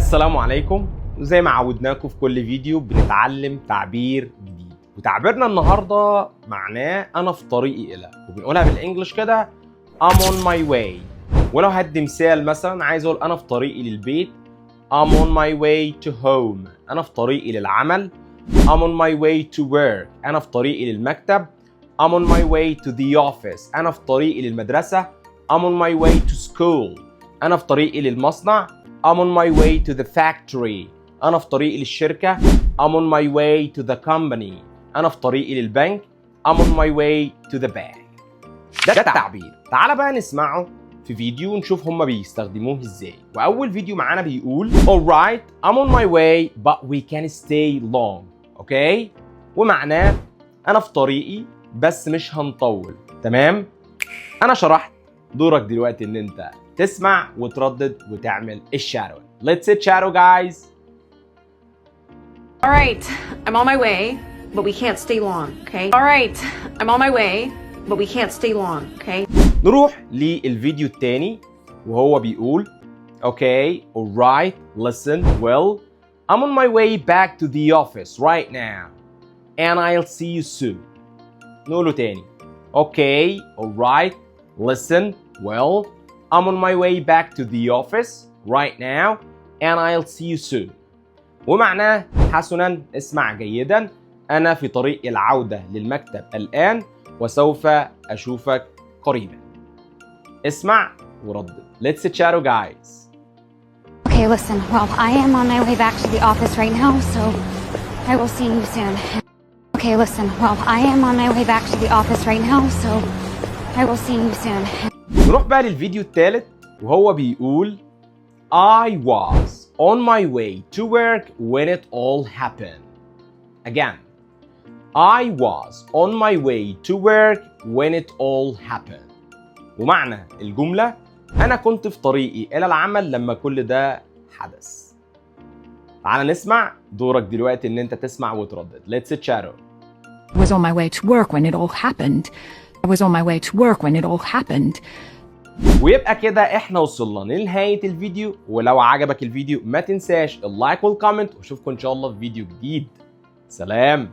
السلام عليكم. زي ما عودناكم في كل فيديو بنتعلم تعبير جديد، وتعبيرنا النهارده معناه انا في طريقي الى، وبنقولها بالانجلش كده I'm on my way. ولو هدي مثال مثلا عايز اقول انا في طريقي للبيت I'm on my way to home، انا في طريقي للعمل. I'm on my way to work، انا في طريقي للمكتب. I'm on my way to the office، انا في طريقي للمدرسة. I'm on my way to school، انا في طريقي للمصنع. I'm on my way to the factory، أنا في طريقي للشركة. I'm on my way to the company، أنا في طريقي للبنك. I'm on my way to the bank. ده التعبير. تعال بقى نسمعه في فيديو ونشوف هما بيستخدموه ازاي. وأول فيديو معانا بيقول Alright I'm on my way but we can stay long. أوكي؟ ومعناه أنا في طريقي بس مش هنطول. تمام؟ أنا شرحت، دورك دلوقتي إن أنت تسمع وتردد وتعمل الشادو. Let's say shadow guys. All right, I'm on my way, but we can't stay long, okay? All right, I'm on my way, but we can't stay long, okay? نروح للفيديو التاني وهو بيقول Okay, alright, listen, well, I'm on my way back to the office right now and I'll see you soon. نقوله تاني. Okay, alright, listen, well, I'm on my way back to the office right now and I'll see you soon. ومعناه حسناً اسمع جيداً، أنا في طريق العودة للمكتب الآن وسوف أشوفك قريباً. اسمع وردد. Let's chat guys. Okay, listen, well, I am on my way back to the office right now, so I will see you soon. Okay, listen, well, I am on my way back to the office right now, so I will see you soon. نروح بقى للفيديو الثالث وهو بيقول I was on my way to work when it all happened. Again, I was on my way to work when it all happened. ومعنى الجملة أنا كنت في طريقي إلى العمل لما كل ده حدث. تعال نسمع، دورك دلوقتي إن أنت تسمع وتردد. Let's chat. I was on my way to work when it all happened. I was on my way to work when it all happened. ويبقى كده احنا وصلنا لنهاية الفيديو. ولو عجبك الفيديو ما تنساش اللايك والكومنت، واشوفكم ان شاء الله في فيديو جديد. سلام.